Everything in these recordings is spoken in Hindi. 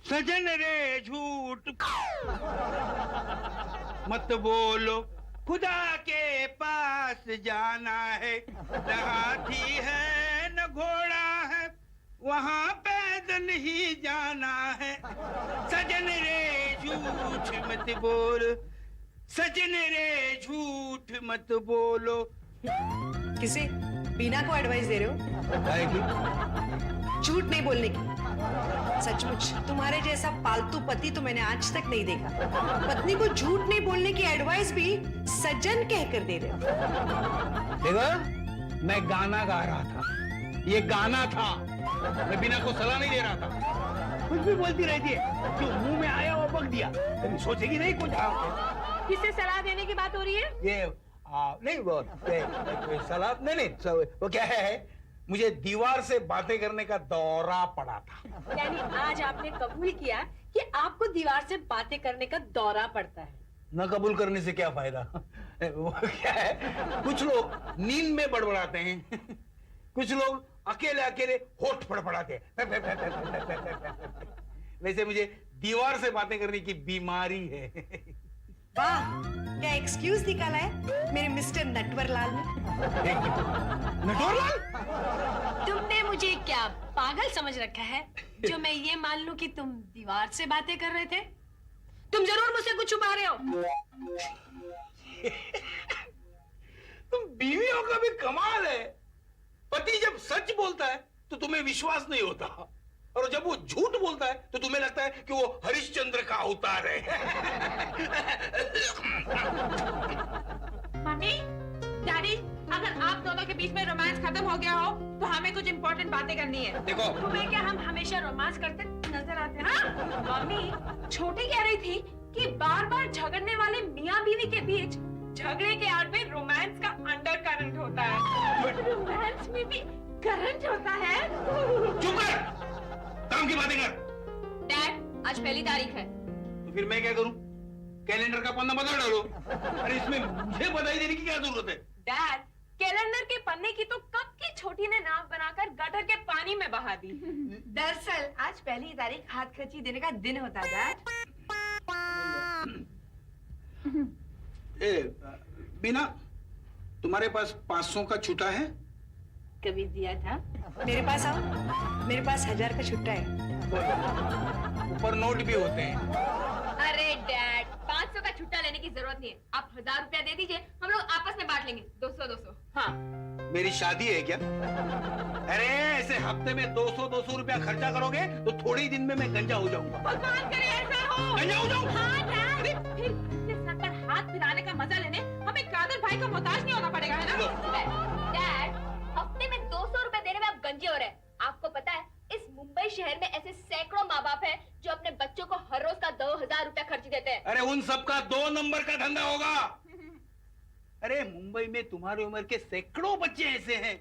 सजन रे झूठ मत बोलो, खुदा के पास जाना है, न हाथी है न घोड़ा है, वहाँ पैदल ही जाना है। सजन रे झूठ मत बोलो, सजन रे झूठ मत बोलो। किसे बीना को एडवाइस दे रहे हो? झूठ नहीं बोलने की। सचमुच तुम्हारे जैसा पालतू पति तो मैंने आज तक नहीं देखा। पत्नी को झूठ नहीं बोलने की एडवाइस भी सज्जन कहकर दे रहे हो। देखो, मैं गाना गा रहा था, ये गाना था, मैं बिना को सलाह नहीं दे रहा था। कुछ भी बोलती रहती है, जो मुंह में आया वो बक दिया, कभी सोचेगी नहीं कुछ। किससे सलाह देने की बात हो रही है? ये नहीं वो सलाह नहीं, वो क्या है, मुझे दीवार से बातें करने का दौरा पड़ा था। यानी आज आपने कबूल किया कि आपको दीवार से बातें करने का दौरा पड़ता है। न कबूल करने से क्या फायदा? वो क्या है, कुछ लोग नींद में बड़बड़ाते हैं, कुछ लोग अकेले अकेले होठ फड़फड़ाते हैं। वैसे मुझे दीवार से बातें करने की बीमारी है। वाह, क्या एक्सक्यूज निकाला है मेरे मिस्टर नटवरलाल ने। नटवरलाल? तुमने मुझे क्या पागल समझ रखा है जो मैं ये मान लूं कि तुम दीवार से बातें कर रहे थे? तुम जरूर मुझसे कुछ छुपा रहे हो। तुम बीवियों का भी कमाल है। पति जब सच बोलता है तो तुम्हें विश्वास नहीं होता, और जब वो झूठ बोलता है तो तुम्हें लगता है कि वो हरिश्चंद्र का अवतार है। मम्मी, डैडी, अगर आप दोनों के बीच में रोमांस खत्म हो गया हो तो हमें कुछ इम्पोर्टेंट बातें करनी है। देखो, तुम्हें क्या हम हमेशा रोमांस करते नजर आते हैं? हाँ? मम्मी, छोटी कह रही थी कि बार बार झगड़ने वाले मियाँ बीवी के बीच झगड़े के आड़ में रोमांस का अंडर करंट होता है। रोमांस में भी करंट होता है। चुप कर, काम की बातें कर। डैड, आज पहली तारीख है। तो फिर मैं क्या करूं? कैलेंडर का पन्ना बदल डालो। अरे इसमें मुझे बधाई देने की क्या जरूरत है? डैड, कैलेंडर के पन्ने की तो कब की छोटी ने नाव बनाकर गटर के पानी में बहा दी। दरअसल आज पहली तारीख हाथ खर्ची देने का दिन होता है डैड। बिना, तुम्हारे पास 500 का छुट्टा है? कभी दिया था? मेरे पास आओ, मेरे पास 1000 का छुट्टा है। ऊपर नोट भी होते हैं। अरे डैड, 500 का छुट्टा लेने की जरूरत नहीं है। आप 1000 रुपया दे दीजिए, हम लोग आपस में बांट लेंगे। 200-200। हाँ। मेरी शादी है क्या? अरे ऐसे हफ्ते में 200-200 रुपया खर्चा करोगे तो थोड़े ही दिन में मैं गंजा हो जाऊंगा। भगवान करे ऐसा हो। गंजा हो जाऊं? हाँ डैड, फिर इसके सर पर हाथ फिराने का मजा लेने हमें कादर भाई का मोहताज नहीं होना पड़ेगा, है ना? डैड, हफ्ते में 200 रुपए देने में आप गंजे हो रहे हैं। आपको पता है, इस मुंबई शहर में ऐसे सैकड़ों माँ बाप हैं जो अपने बच्चों को हर रोज का 2000 रुपया खर्च देते हैं। अरे उन सबका 2 नंबर का धंधा होगा। अरे मुंबई में तुम्हारी उम्र के सैकड़ों बच्चे ऐसे हैं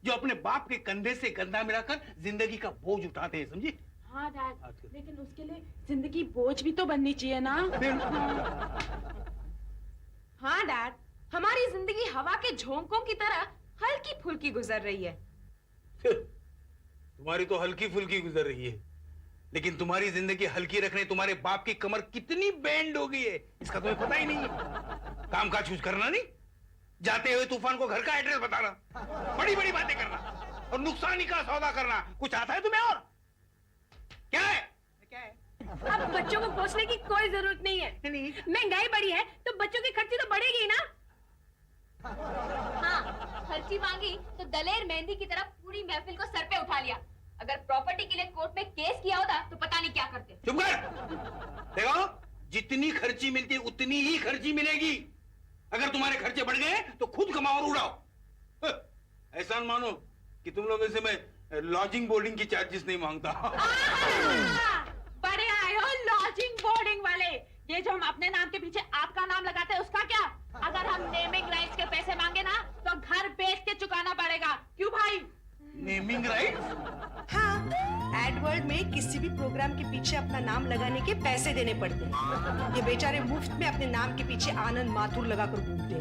जो अपने बाप के कंधे से कंधा मिलाकर जिंदगी का बोझ उठाते हैं, समझी? हाँ डैड, लेकिन उसके लिए जिंदगी बोझ भी तो बननी चाहिए ना। हाँ डैड, हमारी जिंदगी हवा के झोंकों की तरह हल्की फुल्की गुजर रही है। तुम्हारी तो हल्की फुल्की गुजर रही है, लेकिन तुम्हारी जिंदगी हल्की रखने तुम्हारे बाप की कमर कितनी बैंड हो गई है इसका तुम्हें पता ही नहीं है। काम काज कुछ करना नहीं, जाते हुए तूफान को घर का एड्रेस बताना, बड़ी बड़ी बातें करना और नुकसानी का सौदा करना। कुछ आता है तुम्हें? और क्या है? क्या है? अब बच्चों को कोसने की कोई जरूरत नहीं है। महंगाई बढ़ी है तो बच्चों की खर्ची तो बढ़ेगी ना। हाँ, खर्ची मांगी तो दलेर मेहंदी की तरह पूरी महफिल को सर पे उठा लिया। अगर प्रॉपर्टी के लिए कोर्ट में केस किया होता तो पता नहीं क्या करते। चुप कर। देखो, जितनी खर्ची मिलती है उतनी ही खर्ची मिलेगी। अगर तुम्हारे खर्चे बढ़ गए तो खुद कमाओ और उड़ाओ। ऐसा मानो कि तुम लोगों से मैं लॉजिंग बोर्डिंग की चार्जेस नहीं मांगता। बड़े आए हो लॉजिंग बोर्डिंग वाले। ये जो हम अपने नाम के पीछे आपका नाम लगाते हैं उसका क्या? अगर हम नेमिंग राइट्स के पैसे मांगे ना तो घर बेच के चुकाना पड़ेगा। क्यों भाई? Naming rights? हाँ, एडवर्ड में किसी भी प्रोग्राम के पीछे अपना नाम लगाने के पैसे देने पड़ते हैं। ये बेचारे मुफ्त में अपने नाम के पीछे आनंद माथुर लगाकर घूमते हैं।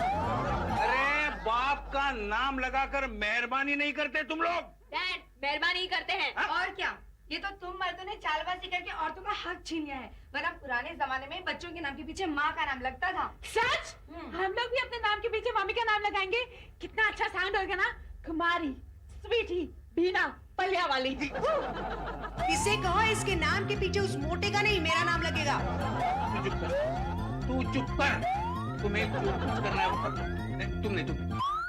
अरे बाप का नाम लगाकर मेहरबानी नहीं करते तुम लोग? डैड, मेहरबानी करते हैं। हा? और क्या, ये तो तुम मर्दों ने चालबाजी करके औरतों का हक छीन लिया है, वरना पुराने जमाने में बच्चों के नाम के पीछे माँ का नाम लगता था। सच? हम लोग भी अपने नाम के पीछे मम्मी का नाम लगाएंगे। कितना अच्छा साउंड होगा ना, कुमारी, स्वीटी, बीना, पलिया वाली। इसे कहो इसके नाम के पीछे उस मोटे का नहीं मेरा नाम लगेगा। तू चुप कर। तुम्हें जो कुछ करना है वो कर लो।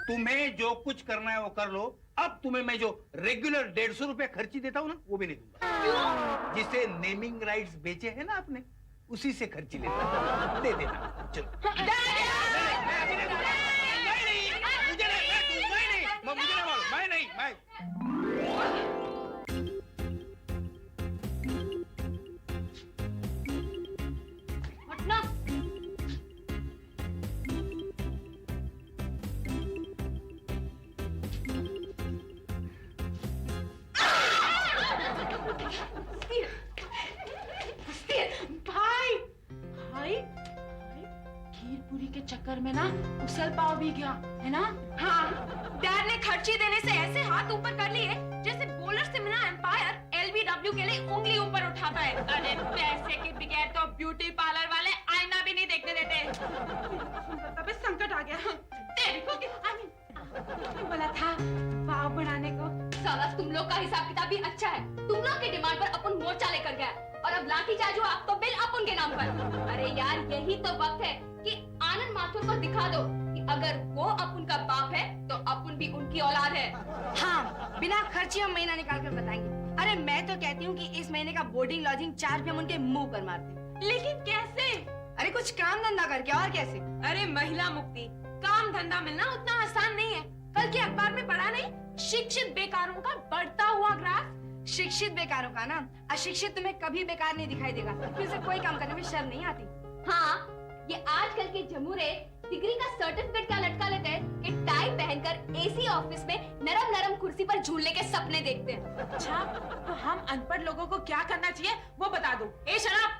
तुम्हें जो कुछ करना है वो कर लो। अब तुम्हें मैं जो रेगुलर 150 रुपए खर्ची देता हूँ ना, वो भी नहीं दूंगा। जिसे नेमिंग राइट्स बेचे हैं ना आपने, उसी से खर्ची लेता हूँ। दे देना। चलो। मैं नहीं। के चक्कर में ना उसल पाव भी गया है ना। हाँ, डैड ने खर्ची देने से ऐसे हाथ ऊपर कर लिए जैसे बोलर से मिला एम्पायर एलबीडब्ल्यू के लिए उंगली ऊपर उठाता है। अरे पैसे के बगैर तो ब्यूटी पार्लर वाले आईना भी नहीं देखने देते। तब संकट आ गया। तेरी को बोला था पाव बढ़ाने को। साला तुम लोग का हिसाब किताब भी अच्छा है। तुम लोग के डिमांड पर अपन मोर्चा लेकर गया और अब लाठी चार्ज हुआ आपको बिल अपन के नाम पर। अरे यार, यही तो वक्त है कि आनंद माथुर को दिखा दो कि अगर वो अपन का बाप है तो अपन भी उनकी औलाद है। हाँ, बिना खर्ची हम महीना निकाल कर बताएंगे। अरे मैं तो कहती हूँ कि इस महीने का बोर्डिंग लॉजिंग चार्ज भी हम उनके मुंह पर मारते। लेकिन कैसे? अरे कुछ काम धंधा करके। और कैसे? अरे महिला मुक्ति, काम धंधा मिलना उतना आसान नहीं है। कल के अखबार में पढ़ा नहीं, शिक्षित बेकारों का बढ़ता हुआ ग्राफ। शिक्षित बेकारों का ना, अशिक्षित तुम्हें कभी बेकार नहीं दिखाई देगा, क्योंकि उसे कोई काम करने में शर्म नहीं आती। हाँ, ये आजकल के जमूरे डिग्री का सर्टिफिकेट क्या लटका लेते हैं कि टाई पहनकर एसी ऑफिस में नरम नरम कुर्सी पर झूलने के सपने देखते हैं। अच्छा, तो हम अनपढ़ लोगों को क्या करना चाहिए वो बता दो। ए शराब,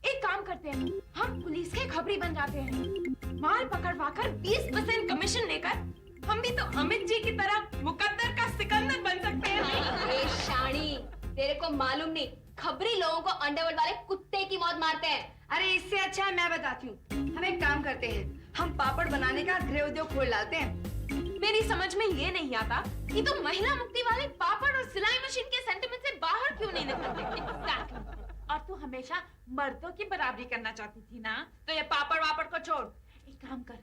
एक काम करते हैं, हम पुलिस के खबरी बन जाते हैं। माल पकड़वाकर 20% कमीशन लेकर हम भी तो अमित जी की तरह मुकद्दर का सिकंदर बन सकते हैं। ए शानी, तेरे को मालूम नहीं, खबरी लोगों को अंडरवर्ल्ड वाले कुत्ते की मौत मारते हैं। अरे इससे अच्छा है मैं बताती हूँ, हम एक काम करते हैं, हम पापड़ बनाने का गृह उद्योग खोल डालते हैं। मेरी समझ में ये नहीं आता कि तुम महिला मुक्ति वाले पापड़ और सिलाई मशीन के सेंटिमेंट से बाहर क्यों नहीं निकलते। Exactly. और तू हमेशा मर्दों की बराबरी करना चाहती थी ना, तो ये पापड़ वापड़ को छोड़, एक काम कर,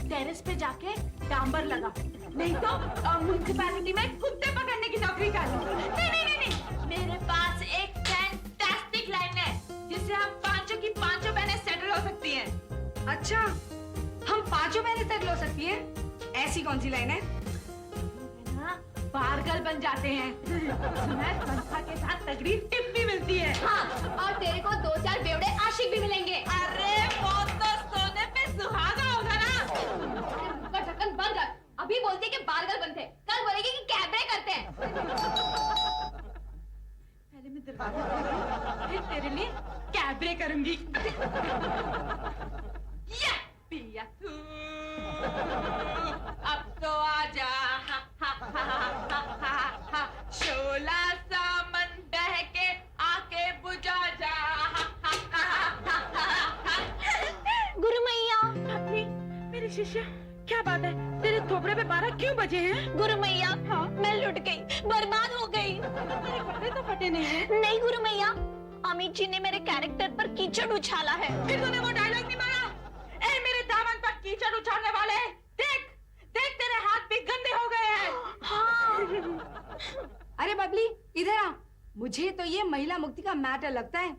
टेरेस पे जाके डांबर लगा, नहीं तो म्युनिसिपैलिटी में कुत्ते पकड़ने की नौकरी कर। नहीं, मेरे पास एक फैंटास्टिक लाइन है जिससे हम पांचों की पांचों बहनें सेटल हो सकती हैं। अच्छा, हम पांचों बहनें सेटल हो सकती हैं? ऐसी कौन सी लाइन है? बारगल बन जाते हैं। उसमें तनख्वाह के साथ तगड़ी टिप भी मिलती है। हाँ, और तेरे को 2-4 बेवड़े आशिक भी मिलेंगे। अरे वो तो सोने पे सुहागा होगा ना। मुक्का ढक्कन बंद कर। अभी बोलती है कि बारगल बनते, कल बोलेगी कि कैबरे करते हैं। पहले मैं दरवाजा खोलूंगी, फिर तेरे लिए कैबरे करूंगी। या पिया तू, अब तो आजा, शोला सा मन बहके आके बुझा जा। गुरु मैया, मेरी शिष्य, क्या बात है, तेरे थोपड़े पे 12 क्यों बजे हैं? गुरु मैया, मैं लुट गई, बर्बाद हो गई। मेरे कपड़े तो फटे नहीं हैं। नहीं गुरु मैया, अमित जी ने मेरे कैरेक्टर पर कीचड़ उछाला है। फिर तूने वो डायलॉग नहीं मारा? ए मेरे दामन पर कीचड़ उछालने वाले, देख देख तेरे हाथ भी गंदे हो गए हैं। हाँ। अरे बबली, इधर आ, मुझे तो ये महिला मुक्ति का मैटर लगता है।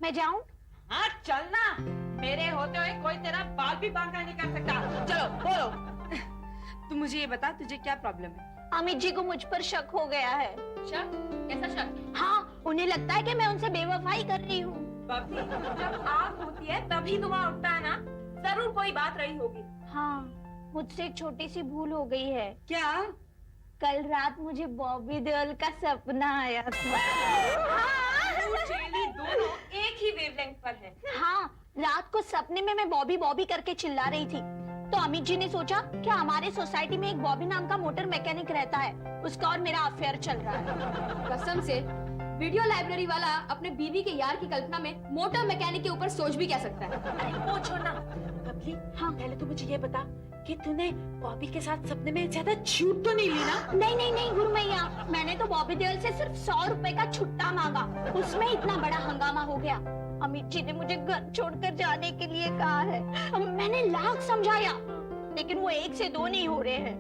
मैं जाऊं? हाँ चलना, मेरे होते हुए कोई तेरा बाल भी बांका नहीं कर सकता। चलो बोलो। तू मुझे ये बता, तुझे क्या प्रॉब्लम है? अमित जी को मुझ पर शक हो गया है। शक? कैसा शक? हाँ, उन्हें लगता है कि मैं उनसे बेवफाई कर रही हूँ। बबली, जब आग होती है तभी धुआं उठता है ना, जरूर कोई बात रही होगी। हाँ, मुझसे एक छोटी सी भूल हो गई है। क्या? कल रात मुझे बॉबी देओल का सपना आया था। चेली दोनों एक ही वेवलेंथ पर हैं। हाँ, रात को सपने में मैं बॉबी बॉबी करके चिल्ला रही थी तो अमित जी ने सोचा कि हमारे सोसाइटी में एक बॉबी नाम का मोटर मैकेनिक रहता है, उसका और मेरा अफेयर चल रहा है। कसम से वीडियो लाइब्रेरी वाला अपने बीवी के यार की कल्पना में मोटर मैकेनिक के ऊपर सोच भी क्या सकता है। अरे वो छोड़ना बबली, हाँ पहले तो मुझे ये बता कि तूने बॉबी के साथ सपने में ज्यादा झूठ तो नहीं ली ना? नहीं गुरु मैया, मैंने तो बॉबी देओल से सिर्फ 100 रुपए का छुट्टा मांगा, उसमें इतना बड़ा हंगामा हो गया। अमित जी ने मुझे घर छोड़कर जाने के लिए कहा है। मैंने लाख समझाया, लेकिन वो 1 से 2 नहीं हो रहे हैं।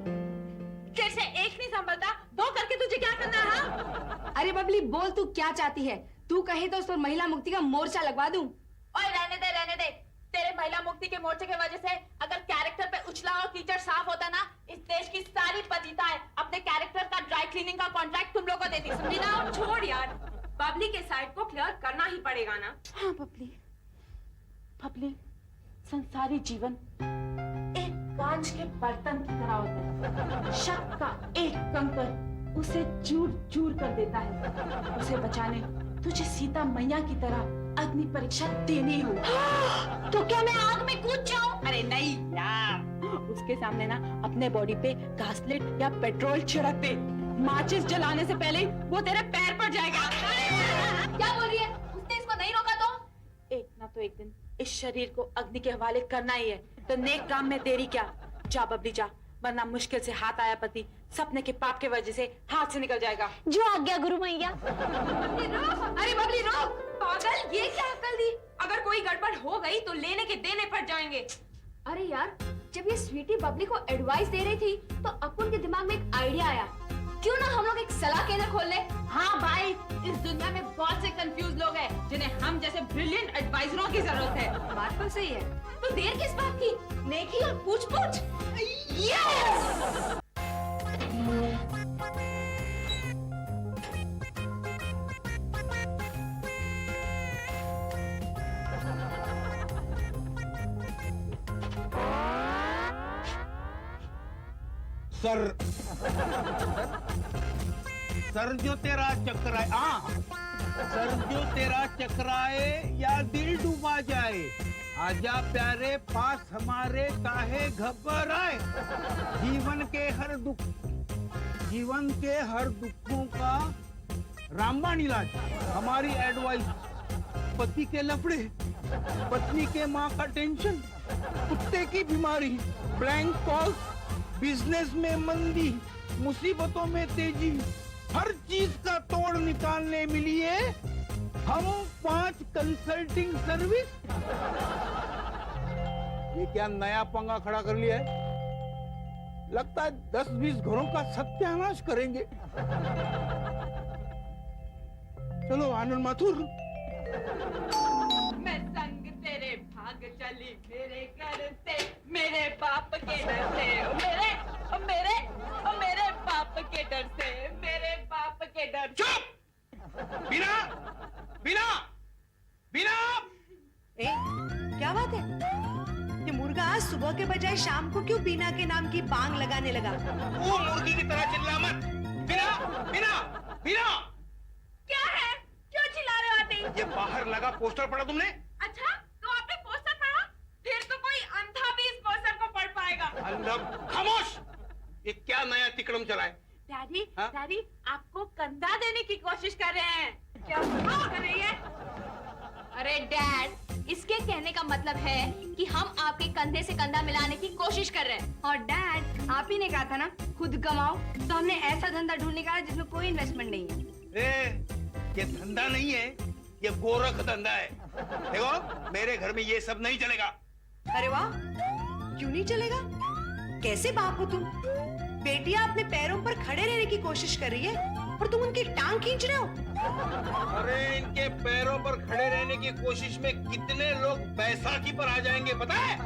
कैसे एक नहीं संभलता, 2 करके तुझे क्या करना है? हाँ? अरे बबली बोल, तू क्या चाहती है? तू कहे तो उस पर महिला मुक्ति का मोर्चा लगवा दूं। ओए रहने दे। तेरे महिला मुक्ति के मोर्चे की वजह से अगर कैरेक्टर पे उछला और कीचड़ साफ होता ना, इस देश की सारी पतिताएं अपने कैरेक्टर का ड्राई क्लीनिंग का कॉन्ट्रैक्ट तुम लोगों को देती, समझी ना? और छोड़ यार, बबली के साइड को क्लियर करना ही पड़ेगा ना। हाँ बबली, संसारी जीवन एक कांच के बर्तन की तरह होता है। शक का एक कंकर उसे चूर कर देता है। उसे बचाने तुझे सीता मैया की तरह अग्नि परीक्षा देनी हो। तो क्या मैं आग में कूद जाऊं? अरे नहीं यार, उसके सामने ना अपने बॉडी पे घासलेट या पेट्रोल छिड़क दे। माचिस जलाने से पहले वो तेरे पैर पर जाएगा। क्या बोल रही है? उसने इसको नहीं रोका तो? एक ना तो एक दिन इस शरीर को अग्नि के हवाले करना ही है, तो नेक काम में देरी क्या? जा बबली जा, वरना मुश्किल से हाथ आया पति सपने के पाप के वजह से हाथ से निकल जाएगा। जो आज्ञा गुरु मैया। अरे बबली रोक, पागल, ये क्या अकल दी? अगर कोई गड़बड़ हो गई तो लेने के देने पड़ जाएंगे। अरे यार, जब ये स्वीटी बबली को एडवाइस दे रही थी तो अपुन के दिमाग में एक आइडिया आया, क्यों ना हम लोग एक सलाह केंद्र खोल ले? हाँ भाई, इस दुनिया में बहुत से कंफ्यूज लोग हैं जिन्हें हम जैसे ब्रिलियंट एडवाइजरों की जरूरत है। बात तो सही है। तो देर किस बात की? नेकी और पूछ-पूछ। यस! सर जो तेरा चकराए, सर जो तेरा चकराए या दिल डूबा जाए, आजा प्यारे पास हमारे, काहे घबराए। जीवन के हर दुखों का रामबाण इलाज, हमारी एडवाइस। पति के लफड़े, पत्नी के माँ का टेंशन, कुत्ते की बीमारी, ब्लैंक कॉल, बिजनेस में मंदी, मुसीबतों में तेजी, हर चीज का तोड़ निकालने मिलिए हम 5 कंसल्टिंग सर्विस। ये क्या नया पंगा खड़ा कर लिया है? लगता है 10-20 घरों का सत्यानाश करेंगे। चलो आनंद माथुर। मैं संग तेरे भाग चली मेरे घर से, मेरे बाप के डर से, मेरे बाप के डर से, मेरे बाप के डर से। चुप! बिना! ए, क्या बात है? ये मुर्गा आज सुबह के बजाय शाम को क्यों बीना के नाम की बांग लगाने लगा? वो मुर्गी की तरह चिल्ला मत। बिना! क्या है? क्यों चिल्ला रहे हो आते? ये बाहर लगा पोस्टर पढ़ा तुमने? अच्छा, तो आपने पोस्टर पढ़ा? फिर तो कोई अंधा भी इस पोस्टर को पढ़ पाएगा। अंधा, खामोश! ये क्या नया तिकड़म चला है? डैडी, हाँ? डैडी आपको कंधा देने की कोशिश कर रहे हैं। क्या कर रही है? अरे डैड, इसके कहने का मतलब है कि हम आपके कंधे से कंधा मिलाने की कोशिश कर रहे हैं। और डैड, आप ही ने कहा था ना खुद कमाओ, तो हमने ऐसा धंधा ढूंढ निकाला जिसमें कोई इन्वेस्टमेंट नहीं है। ये धंधा नहीं है, ये गोरख धंधा है। देखो, मेरे घर में ये सब नहीं चलेगा। अरे वाह, क्यों नहीं चलेगा? कैसे बाप हो तुम? बेटियां अपने पैरों पर खड़े रहने की कोशिश कर रही है और तुम उनकी टांग खींच रहे हो। अरे इनके पैरों पर खड़े रहने की कोशिश में कितने लोग बैसाखी पर आ जाएंगे पता है?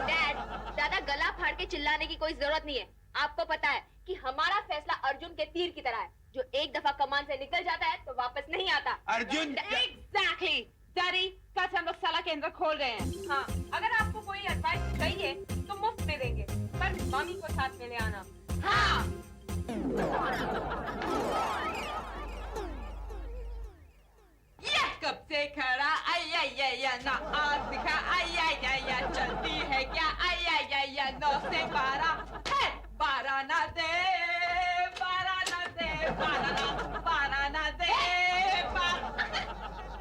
डैड, ज्यादा गला फाड़ के चिल्लाने की कोई जरूरत नहीं है। आपको पता है कि हमारा फैसला अर्जुन के तीर की तरह है, जो एक दफा कमान से निकल जाता है तो वापस नहीं आता। अर्जुन एग्जैक्टली। डैडी, कल से हम लोग सलाह केंद्र खोल रहे हैं। हाँ, अगर आपको कोई एडवाइस चाहिए तो मुफ्त में देंगे, पर मम्मी को साथ में ले आना। हाँ। ये कब से खड़ा आई ना आज दिखा आई चलती है क्या आई 9 से 12 है 12 ना दे 12 ना दे 12 ना दे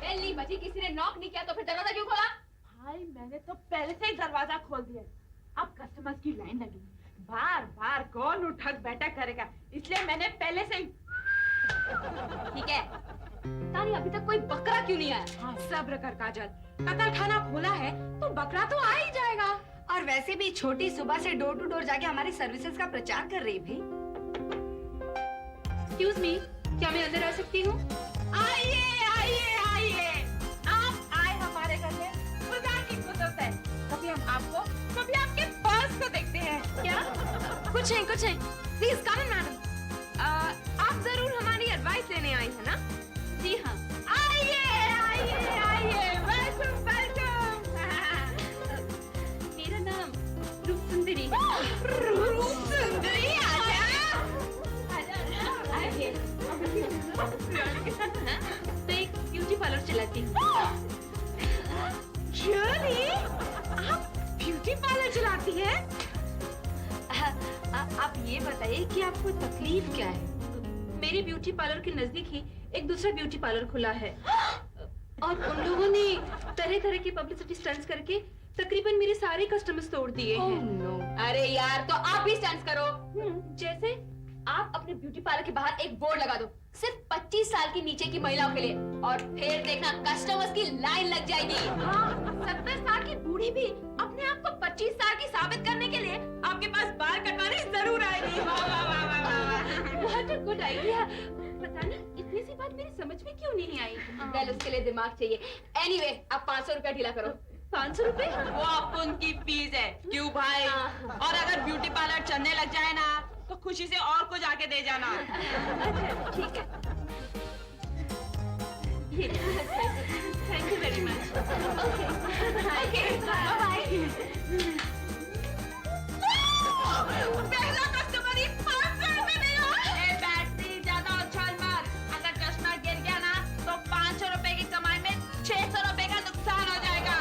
बेल नहीं बजी, किसी ने नॉक नहीं किया तो फिर दरवाजा क्यों खोला? भाई मैंने तो पहले से ही दरवाजा खोल दिया, अब कस्टमर्स की लाइन लगी, बार बार कौन उठक बैठक करेगा, इसलिए मैंने पहले से ही। ठीक है, तानी अभी तक कोई बकरा क्यों नहीं आया? हाँ, सब्र कर काजल, कतल खाना खोला है तो बकरा तो आ ही जाएगा। और वैसे भी छोटी सुबह से डोर टू डोर जाके हमारी सर्विसेज का प्रचार कर रही भाई। एक्सक्यूज मी, क्या मैं अंदर आ सकती हूँ? आइए आइए आइए, आप आए हमारे घर में, खुदा की कुदरत है। कभी हम आपको, कभी आपके पर्स को देखते हैं। क्या? कुछ नहीं कुछ नहीं, प्लीज कम इन मैडम। आप जरूर हमारी एडवाइस लेने आई है ना? जी हाँ। आइए आइए आइए, वेलकम वेलकम। मेरा नाम रूप सुंदरी है। रूप सुंदरी, आजा आइए। तो एक ब्यूटी पार्लर चलाती हूँ। Really? आप ब्यूटी पार्लर चलाती है? आप ये बताइए कि आपको तकलीफ क्या है? मेरे ब्यूटी पार्लर के नजदीक ही एक दूसरा ब्यूटी पार्लर खुला है और उन लोगों ने तरह तरह की पब्लिसिटी स्टंट्स करके तकरीबन मेरे सारे कस्टमर्स तोड़ दिए हैं। नो। अरे यार, तो आप भी स्टंट्स करो। जैसे आप अपने ब्यूटी पार्लर के बाहर एक बोर्ड लगा दो, सिर्फ 25 साल की नीचे की महिलाओं के लिए, और फिर देखना कस्टमर्स की लाइन लग जाएगी। हाँ, 70 साल की बूढ़ी भी अपने आप को 25 साल की साबित करने के लिए आपके पास बाल कटवाने जरूर आएगी। वाह वाह वाह वाह वाह। What a good idea। पता नहीं इतनी सी बात मेरी समझ में क्यों नहीं आई। वेल, उसके लिए दिमाग चाहिए। Anyway, आप 500 रुपया ढीला करो। 500 रुपए? वो आपको उनकी फीस है, क्यों भाई? और अगर ब्यूटी पार्लर चलने लग जाए ना, तो खुशी से और को जाके दे जाना। अच्छा, ठीक है। Thank you very much. Okay, bye. पहला कस्टमर ही 500 रुपए में हो। ए बैटरी ज्यादा उछाल मार, अगर चश्मा गिर गया ना तो 500 रुपए की कमाई में 600 रुपए का नुकसान हो जाएगा।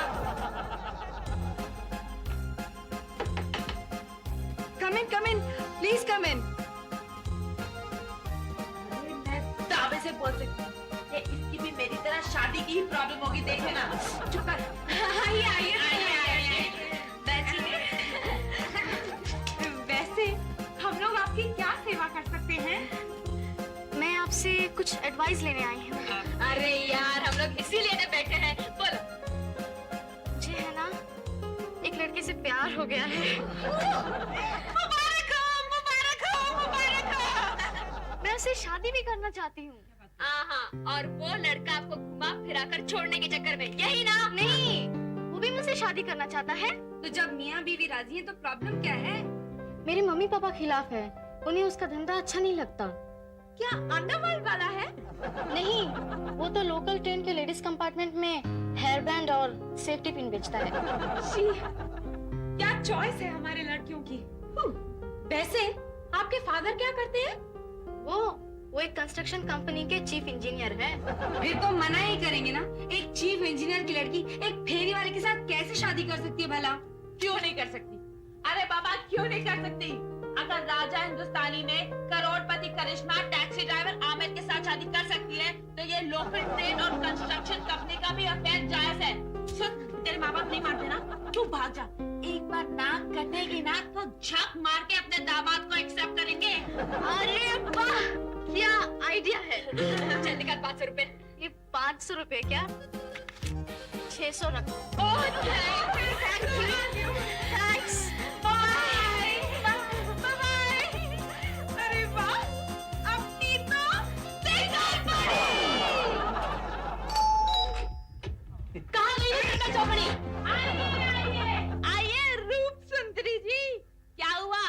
कम इन, प्लीज कम इन। मैं दावे से बोल सकती हूँ कि इसकी भी मेरी तरह शादी की ही प्रॉब्लम होगी, देखे ना। चुप कर। आइए आइए आइए। बैठिए। वैसे हम लोग आपकी क्या सेवा कर सकते हैं? मैं आपसे कुछ एडवाइस लेने आई हूँ। अरे यार, हम लोग इसीलिए ना बैठे हैं। बोलो। मुझे है ना एक लड़के से प्यार हो गया है। मुबारक हो, मुबारक हो, मुबारक हो। मैं उससे शादी भी करना चाहती हूँ। हाँ, और वो लड़का आपको घुमा फिराकर छोड़ने के चक्कर में, यही ना? नहीं, वो भी मुझसे शादी करना चाहता है। तो जब मियाँ बीवी राजी हैं तो प्रॉब्लम क्या है? मेरे मम्मी पापा खिलाफ है, उन्हें उसका धंधा अच्छा नहीं लगता। क्या अंडरवर्ल्ड वाला है? नहीं, वो तो लोकल ट्रेन के लेडीज कंपार्टमेंट में हेयर बैंड और सेफ्टी पिन बेचता है। क्या चॉइस है हमारे लड़कियों की। वैसे आपके फादर क्या करते हैं? वो एक कंस्ट्रक्शन कंपनी के चीफ इंजीनियर है। फिर तो मना ही करेंगे ना। एक चीफ इंजीनियर की लड़की एक फेरी वाले के साथ कैसे शादी कर सकती है भला? क्यों नहीं कर सकती? अरे बाबा, क्यों नहीं कर सकती? अगर राजा हिंदुस्तानी में करोड़पति करिश्मा टैक्सी ड्राइवर आमिर के साथ शादी कर सकती है, तो ये लोकल ट्रेन और कंस्ट्रक्शन कंपनी का भी अफेयर जायज है। सुन, तेरे माँ बाप नहीं मानते ना, चुप भाग जा। एक बार नाक कटेगी ना तो झक मार के अपने दामाद को एक्सेप्ट करेंगे। अरे वाह, क्या आइडिया है। चल निकाल 500 रुपए। ये 500 रुपए क्या, 600 रखो। Thanks, bye bye. अरे वाह, अपनी तो बेकार पड़ी। कहाँ गई है बेटा चौपड़ी? आइए रूप सुंदरी जी, क्या हुआ?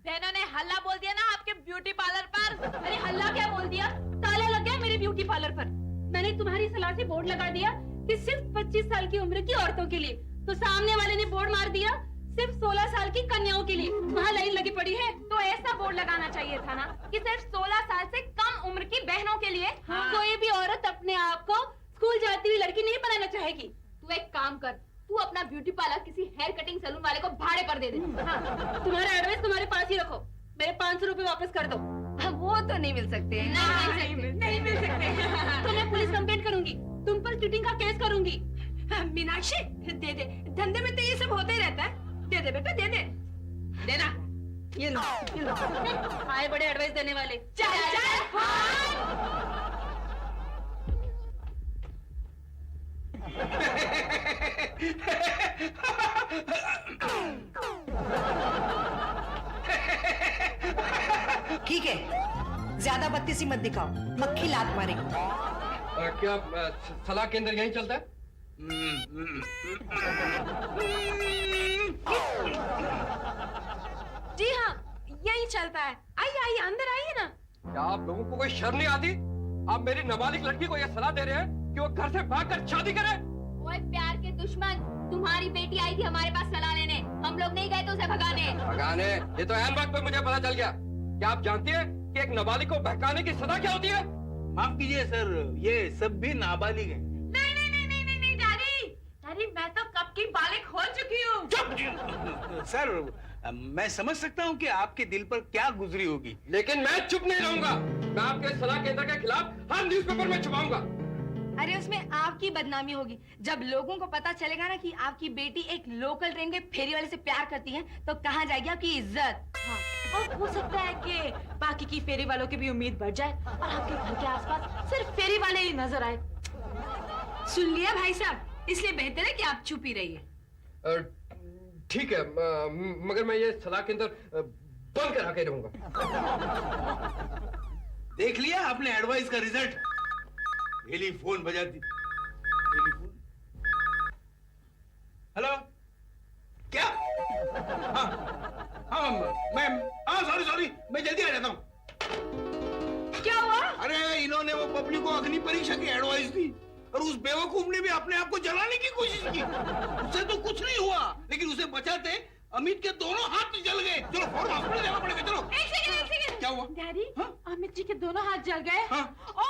बहनों ने हल्ला बोल दिया ना आपके ब्यूटी पार्लर पर? अरे हल्ला क्या बोल दिया? ताला लग गया मेरे ब्यूटी पार्लर पर। मैंने तुम्हारी सलाह से बोर्ड लगा दिया कि सिर्फ 25 साल की उम्र की औरतों के लिए, तो सामने वाले ने बोर्ड मार दिया सिर्फ 16 साल की कन्याओं के लिए। वहाँ लाइन लगी पड़ी है, तो ऐसा बोर्ड लगाना चाहिए था ना कि सिर्फ 16 साल से कम उम्र की बहनों के लिए। हाँ। कोई भी औरत अपने आप को स्कूल जाती हुई लड़की नहीं बनाना चाहेगी। तू एक काम कर, तू अपना ब्यूटी पार्लर किसी हेयर कटिंग सैलून वाले को भाड़े पर दे दे। हाँ, तुम्हारा एडवाइस तुम्हारे पास ही रखो। मेरे 500 रुपए वापस कर दो। वो तो नहीं मिल सकते। नहीं मिल सकते। तो मैं पुलिस कंप्लेंट करूंगी, तुम पर चीटिंग का केस करूंगी। मीनाक्षी दे दे, धंधे में तो ये सब होता ही रहता है। दे दे बेटा, दे दे। देना, ये लो, ये लो। आए बड़े एडवाइस देने वाले। चल चल। ठीक है, ज्यादा बत्तीसी मत दिखाओ, मक्खी लात मारेगी। क्या सलाह केंद्र यहीं चलता है? जी हाँ, यही चलता है। आइए आइए, अंदर आइए ना। क्या आप लोगों को कोई शर्म नहीं आती? आप मेरी नाबालिग लड़की को यह सलाह दे रहे हैं कि वो घर से भागकर शादी करे? ओए प्यार के दुश्मन, तुम्हारी बेटी आई थी हमारे पास सलाह लेने, हम लोग नहीं गए थे उसे भगाने। भगाने? ये तो ऐन वक्त पे मुझे पता चल गया। क्या आप जानती हैं कि एक नाबालिग को बहकाने की सजा क्या होती है? माफ कीजिए सर, ये सब भी नाबालिग हैं। नहीं डैडी, मैं तो कब की बालिग हो चुकी हूँ। सर, मैं समझ सकता हूँ कि आपके दिल पर क्या गुजरी होगी, लेकिन मैं चुप नहीं रहूंगा। मैं आपके सलाह केंद्र के खिलाफ हर न्यूज़पेपर में छुपाऊंगा। अरे उसमें आपकी बदनामी होगी। जब लोगों को पता चलेगा ना कि आपकी बेटी एक लोकल ट्रेन के फेरी वाले से प्यार करती है, तो कहाँ जाएगी आपकी इज्जत। हाँ, और हो सकता है कि बाकी की फेरी वालों की भी उम्मीद बढ़ जाए और आपके घर के आसपास सिर्फ फेरी वाले ही नजर आए। सुन लिया भाई साहब, इसलिए बेहतर है कि आप चुप ही रहिए। ठीक है, मगर मैं ये सलाह केंद्र बंद करा के रहूंगा। देख लिया आपने एडवाइस का रिजल्ट। टेलीफोन बजाती। टेलीफोन। हेलो, क्या? हाँ हाँ, मैं सॉरी, मैं जल्दी आ जाता हूँ। क्या हुआ? अरे इन्होंने वो पब्लिक को अग्नि परीक्षा की एडवाइस दी और उस बेवकूफ ने भी अपने आप को जलाने की कोशिश की। उससे तो कुछ नहीं हुआ, लेकिन उसे बचाते अमित के दोनों हाथ जल गए। चलो फौरन हॉस्पिटल जाना पड़ेगा। चलो। एक सेकंड। क्या हुआ? डैडी, हाँ? अमित जी के दोनों हाथ जल गए। हाँ? ओ